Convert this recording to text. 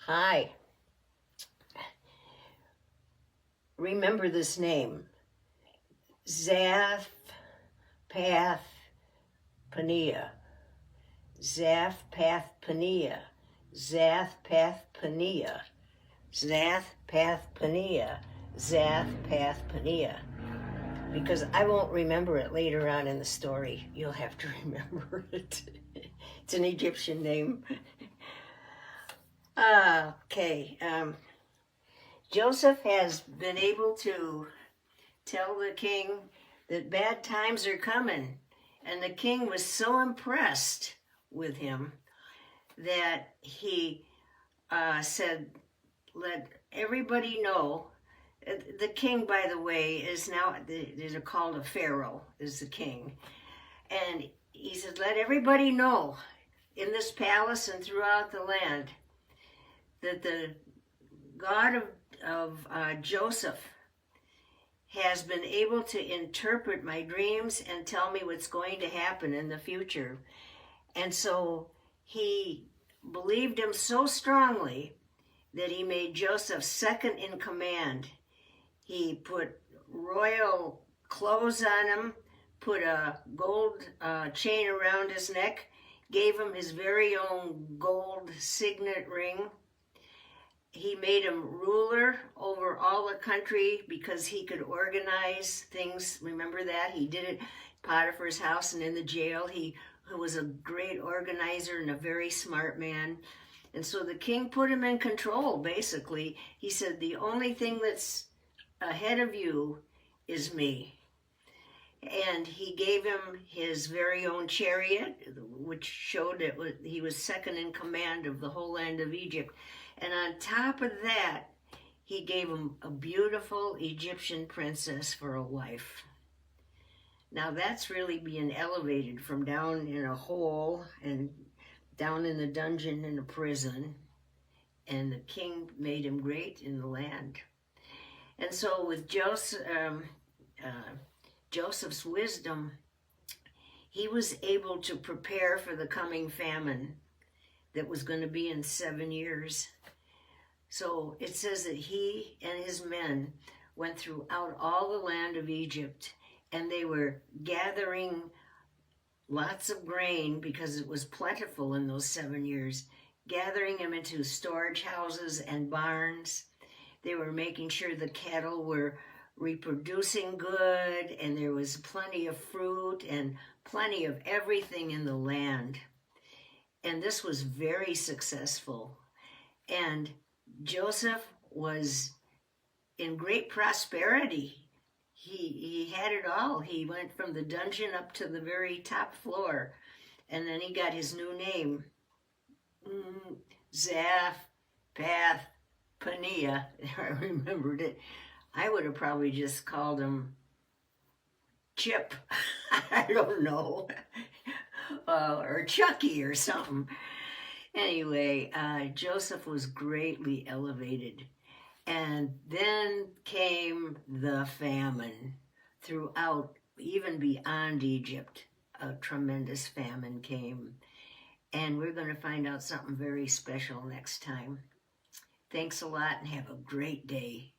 Hi. Remember this name. Zaph Path Pania. Zaph Path Pania. Zath Path Pania. Zath Path Pania. Zath Path Pania. Because I won't remember it later on in the story. You'll have to remember it. It's an Egyptian name. Okay. Joseph has been able to tell the king that bad times are coming. And the king was so impressed with him that he said, let everybody know. The king, by the way, is now, they're called a pharaoh, is the king. And he said, let everybody know in this palace and throughout the land that the God of Joseph has been able to interpret my dreams and tell me what's going to happen in the future. And so he believed him so strongly that he made Joseph second in command. He put royal clothes on him, put a gold chain around his neck, gave him his very own gold signet ring. He made him ruler over all the country because he could organize things. Remember that? He did it at Potiphar's house and in the jail. He was a great organizer and a very smart man. And so the king put him in control, basically. He said, the only thing that's ahead of you is me. And he gave him his very own chariot, which showed that he was second in command of the whole land of Egypt. And on top of that, he gave him a beautiful Egyptian princess for a wife. Now that's really being elevated from down in a hole and down in the dungeon in a prison. And the king made him great in the land. And so with Joseph's wisdom, he was able to prepare for the coming famine that was going to be in 7 years. So it says that he and his men went throughout all the land of Egypt, and they were gathering lots of grain because it was plentiful in those 7 years, gathering them into storage houses and barns. They were making sure the cattle were reproducing good, and there was plenty of fruit and plenty of everything in the land. And this was very successful. And Joseph was in great prosperity. He had it all. He went from the dungeon up to the very top floor. And then he got his new name, Zaph Path Pania. I remembered it. I would have probably just called him Chip. I don't know. Or Chucky or something. Anyway, Joseph was greatly elevated. And then came the famine throughout, even beyond Egypt. A tremendous famine came. And we're going to find out something very special next time. Thanks a lot and have a great day.